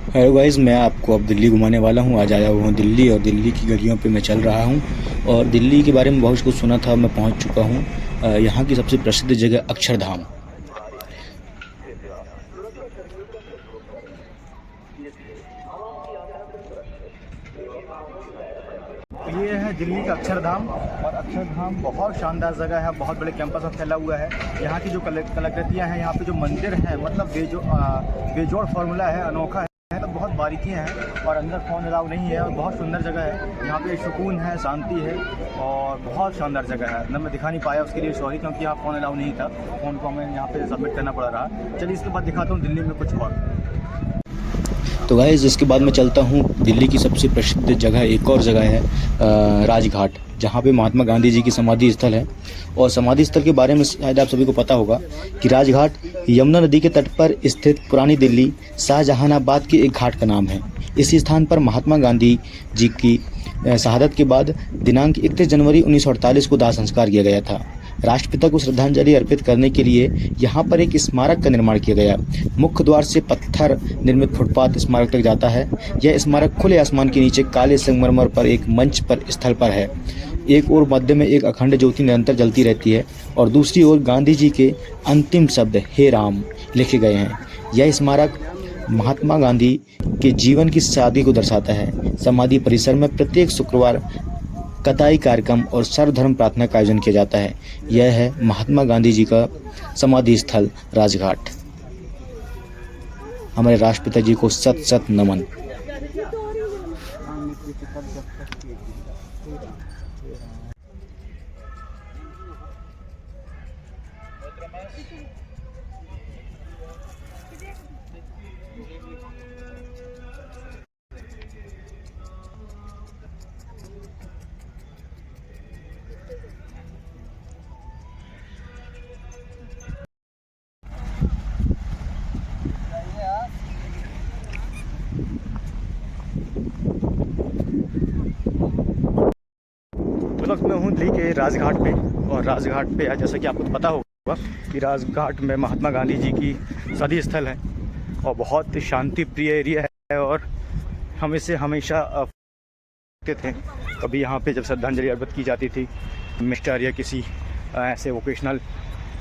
Hello guys, मैं आपको अब दिल्ली घुमाने वाला हूँ। आज आया हुआ हूँ दिल्ली और दिल्ली की गलियों पे मैं चल रहा हूँ और दिल्ली के बारे में बहुत कुछ सुना था। मैं पहुँच चुका हूँ। यहाँ की सबसे प्रसिद्ध जगह अक्षरधाम। ये है दिल्ली का अक्षरधाम। और अक्षरधाम बहुत शानदार जगह है, बहुत बड़े कैंपस में फैला हुआ है। यहाँ की जो कलाकृतियाँ हैं, यहाँ पे जो मंदिर है, मतलब बेजोड़ फार्मूला है, अनोखा है। तो बहुत बारीकियाँ हैं और अंदर फ़ोन अलाउ नहीं है और बहुत सुंदर जगह है। यहाँ पे सुकून है, शांति है और बहुत शानदार जगह है। अंदर मैं दिखा नहीं पाया, उसके लिए सॉरी, क्योंकि यहाँ फ़ोन अलाउ नहीं था। फ़ोन को हमें यहाँ पे सबमिट करना पड़ रहा। चलिए इसके बाद दिखाता हूँ दिल्ली में कुछ और। तो गाइस, इसके बाद मैं चलता हूँ दिल्ली की सबसे प्रसिद्ध जगह, एक और जगह है राजघाट, जहाँ पे महात्मा गांधी जी की समाधि स्थल है। और समाधि स्थल के बारे में शायद आप सभी को पता होगा कि राजघाट यमुना नदी के तट पर स्थित पुरानी दिल्ली शाहजहानाबाद के एक घाट का नाम है। इसी स्थान पर महात्मा गांधी जी की शहादत के बाद दिनांक 31 जनवरी 1948 को दाह संस्कार किया गया था। राष्ट्रपिता को श्रद्धांजलि अर्पित करने के लिए यहाँ पर एक स्मारक का निर्माण किया गया। मुख्य द्वार से पत्थर निर्मित फुटपाथ स्मारक तक जाता है। यह स्मारक खुले आसमान के नीचे काले संगमरमर पर एक मंच पर स्थल पर है। एक ओर मध्य में एक अखंड ज्योति निरंतर जलती रहती है और दूसरी ओर गांधी जी के अंतिम शब्द हे राम लिखे गए हैं। यह स्मारक महात्मा गांधी के जीवन की सादगी को दर्शाता है। समाधि परिसर में प्रत्येक शुक्रवार कताई कार्यक्रम और सर्वधर्म प्रार्थना का आयोजन किया जाता है। यह है महात्मा गांधी जी का समाधि स्थल राजघाट। हमारे राष्ट्रपिता जी को सत सत नमन। इस वक्त मैं हूँ दिल्ली के राजघाट पे। और राजघाट पे जैसा कि आपको तो पता होगा कि राजघाट में महात्मा गांधी जी की समाधि स्थल है और बहुत शांति प्रिय एरिया है। और हम इसे हमेशा थे, कभी यहाँ पे जब श्रद्धांजलि अर्पित की जाती थी मिस्टर या किसी ऐसे वोकेशनल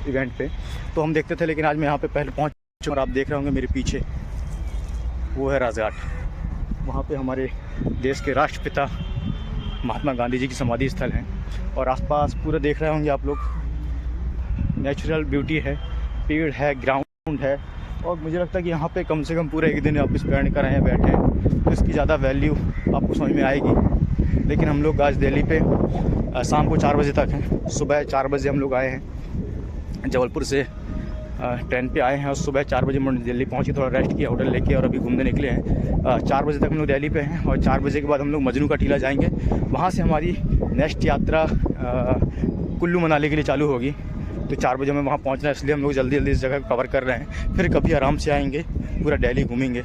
इवेंट पे, तो हम देखते थे। लेकिन आज मैं यहाँ पे पहले पहुँच चुका और आप देख रहे होंगे मेरे पीछे वो है राजघाट। वहाँ पे हमारे देश के राष्ट्रपिता महात्मा गांधी जी की समाधि स्थल है। और आसपास पूरा देख रहे होंगे आप लोग, नेचुरल ब्यूटी है, पेड़ है, ग्राउंड है। और मुझे लगता है कि यहाँ पे कम से कम पूरा एक दिन आप स्पेंड कर रहे हैं, बैठे हैं, तो इसकी ज़्यादा वैल्यू आपको समझ में आएगी। लेकिन हम लोग आज दिल्ली पे शाम को 4 बजे तक हैं। सुबह 4 बजे हम लोग आए हैं, जबलपुर से ट्रेन पे आए हैं और सुबह 4 बजे दिल्ली पहुँचे, थोड़ा रेस्ट किया होटल लेके और अभी घूमने निकले हैं। 4 बजे तक हम लोग दिल्ली पे हैं और 4 बजे के बाद हम लोग मजनू का टीला जाएंगे। वहाँ से हमारी नेक्स्ट यात्रा कुल्लू मनाली के लिए चालू होगी। तो 4 बजे हमें वहाँ पहुँचना है, इसलिए हम लोग जल्दी जल्दी इस जगह को कवर कर रहे हैं। फिर कभी आराम से आएंगे, पूरा दिल्ली घूमेंगे।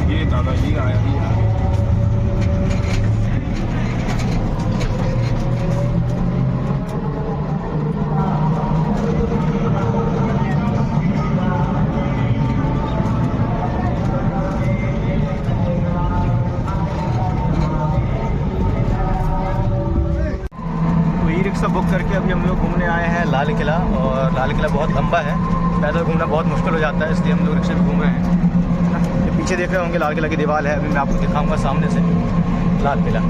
ये दादाजी आया ही है। रिक्शा बुक करके अभी हम लोग घूमने आए हैं लाल किला। और लाल किला बहुत लंबा है, पैदल घूमना बहुत मुश्किल हो जाता है, इसलिए हम लोग रिक्शे पे घूम रहे हैं। ये पीछे देख रहे होंगे लाल किला की दीवार है, अभी मैं आपको दिखाऊंगा सामने से लाल किला।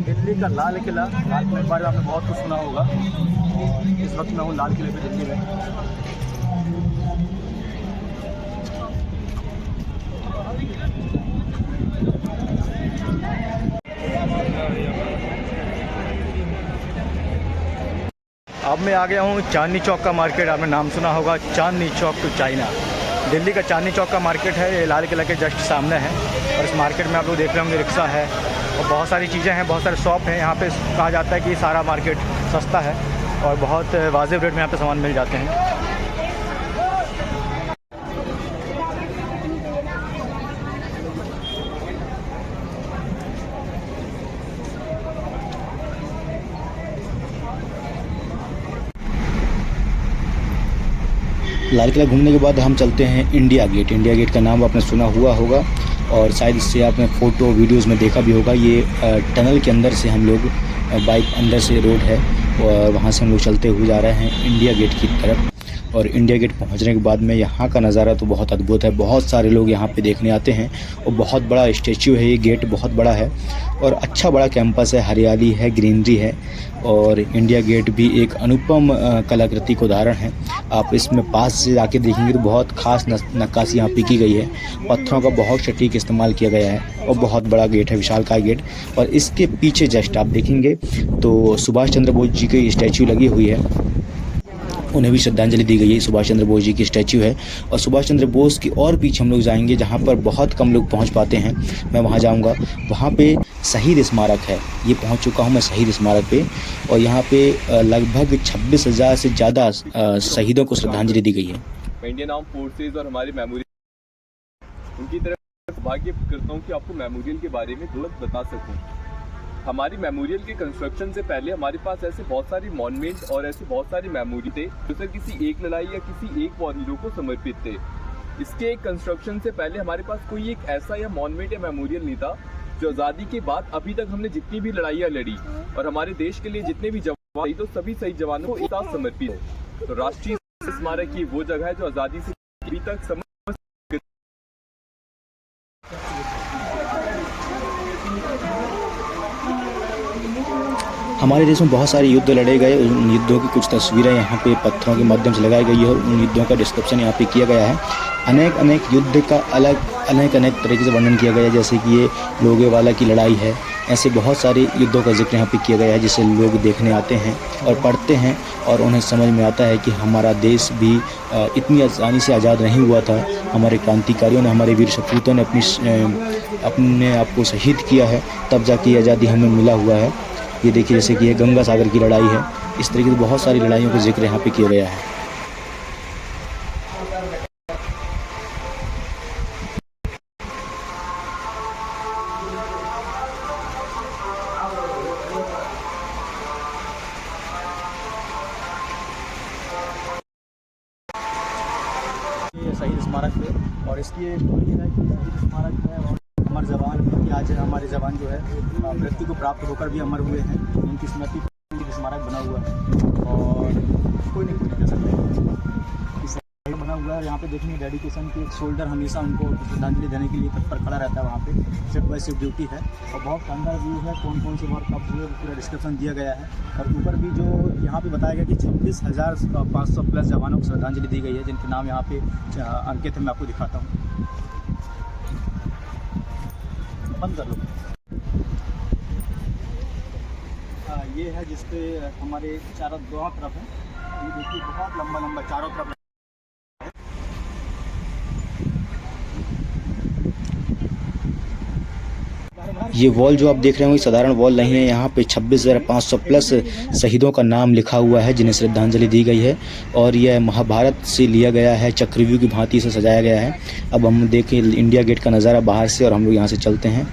दिल्ली का लाल किला के बारे में आपने बहुत कुछ सुना होगा। इस वक्त मैं हूँ लाल किले पे दिल्ली में। अब मैं आ गया हूँ चांदनी चौक का मार्केट। आपने नाम सुना होगा चांदनी चौक टू चाइना। दिल्ली का चांदनी चौक का मार्केट है, ये लाल किला के जस्ट सामने है। और इस मार्केट में आप लोग देख रहे होंगे रिक्शा है और बहुत सारी चीज़ें हैं, बहुत सारे शॉप हैं। यहाँ पे कहा जाता है कि सारा मार्केट सस्ता है और बहुत वाजिब रेट में यहाँ पे सामान मिल जाते हैं। लाल किला घूमने के बाद हम चलते हैं इंडिया गेट। इंडिया गेट का नाम आपने सुना हुआ होगा और शायद इससे आपने फ़ोटो वीडियोज़ में देखा भी होगा। ये टनल के अंदर से हम लोग बाइक अंदर से रोड है और वहाँ से हम लोग चलते हुए जा रहे हैं इंडिया गेट की तरफ। और इंडिया गेट पहुंचने के बाद में यहाँ का नज़ारा तो बहुत अद्भुत है। बहुत सारे लोग यहाँ पे देखने आते हैं और बहुत बड़ा स्टैच्यू है। ये गेट बहुत बड़ा है और अच्छा बड़ा कैंपस है, हरियाली है, ग्रीनरी है। और इंडिया गेट भी एक अनुपम कलाकृति का उदाहरण है। आप इसमें पास से जाके देखेंगे तो बहुत ख़ास नक्काशी यहाँ पे की गई है। पत्थरों का बहुत सटीक इस्तेमाल किया गया है और बहुत बड़ा गेट है, विशालकाय गेट। और इसके पीछे जस्ट आप देखेंगे तो सुभाष चंद्र बोस जी की स्टैच्यू लगी हुई है, उन्हें भी श्रद्धांजलि दी गई है। सुभाष चंद्र बोस जी की स्टैच्यू है और सुभाष चंद्र बोस की और पीछे हम लोग जाएंगे जहाँ पर बहुत कम लोग पहुँच पाते हैं। मैं वहाँ जाऊँगा, वहाँ पे शहीद स्मारक है। ये पहुँच चुका हूँ मैं शहीद स्मारक पे और यहाँ पे लगभग 26,000 से ज़्यादा शहीदों को श्रद्धांजलि दी गई है। इंडियन आर्म फोर्सेज और हमारे मेमोरियल, उनकी तरफ सौभाग्य करता हूँ कि आपको मेमोरियल के बारे में थोड़ा बता सकूँ। हमारी मेमोरियल के कंस्ट्रक्शन से पहले हमारे पास ऐसे बहुत सारी मॉन्यूमेंट और ऐसे बहुत सारी मेमोरी थे जो सिर्फ किसी एक लड़ाई या किसी एक वॉर हीरो को समर्पित थे। इसके कंस्ट्रक्शन से पहले हमारे पास कोई एक ऐसा या मॉन्यूमेंट या मेमोरियल नहीं था जो आज़ादी के बाद अभी तक हमने जितनी भी लड़ाइयाँ लड़ी और हमारे देश के लिए जितने भी जवान थे तो सभी शहीद जवानों को एक साथ समर्पित हो। तो राष्ट्रीय स्मारक की वो जगह है जो आज़ादी से अभी तक हमारे देश में बहुत सारे युद्ध लड़े गए। उन युद्धों की कुछ तस्वीरें यहाँ पे पत्थरों के माध्यम से लगाई गई है और उन युद्धों का डिस्क्रिप्शन यहाँ पे किया गया है। अनेक युद्ध का अनेक तरीके से वर्णन किया गया है, जैसे कि ये लोगेवाला की लड़ाई है। ऐसे बहुत सारे युद्धों का जिक्र यहाँ पे किया गया है जिसे लोग देखने आते हैं और पढ़ते हैं और उन्हें समझ में आता है कि हमारा देश भी इतनी आसानी से आज़ाद नहीं हुआ था। हमारे क्रांतिकारियों ने, हमारे वीर सपूतों ने अपने आप को शहीद किया है, तब जाके आज़ादी हमें मिला हुआ है। ये देखिए जैसे कि ये गंगा सागर की लड़ाई है। इस तरीके से बहुत सारी लड़ाइयों का जिक्र यहाँ पे किया गया है। शहीद स्मारक पे और इसकी एक ये है कि शहीद स्मारक है और अमर जवान है कि आज हमारे जवान जो है मृत्यु को प्राप्त होकर भी अमर हुए हैं, उनकी स्मृति पर स्मारक बना हुआ है और कोई नहीं कह सकते इस बना हुआ है। यहाँ पे देखने डेडिकेशन की एक शोल्डर हमेशा उनको श्रद्धांजलि देने के लिए तत्पर खड़ा रहता है। वहाँ पे सिर्फ बाय सिर्फ ड्यूटी है और बहुत शानदार व्यू है। कौन कौन से वर्क कब हुए पूरा डिस्क्रिप्शन दिया गया है और ऊपर भी जो यहाँ पे बताया गया कि 26,500 प्लस जवानों को श्रद्धांजलि दी गई है जिनके नाम यहाँ पे अंकित है। मैं आपको दिखाता हूँ, बंद कर लो। ये है जिसपे हमारे चारों तरफ है। ये देखिए बहुत लंबा चारों तरफ। ये वॉल जो आप देख रहे हो ये साधारण वॉल नहीं है। यहाँ पे 26,500 प्लस शहीदों का नाम लिखा हुआ है जिन्हें श्रद्धांजलि दी गई है और यह महाभारत से लिया गया है। चक्रव्यूह की भांति से सजाया गया है। अब हम देखें इंडिया गेट का नज़ारा बाहर से और हम लोग यहाँ से चलते हैं।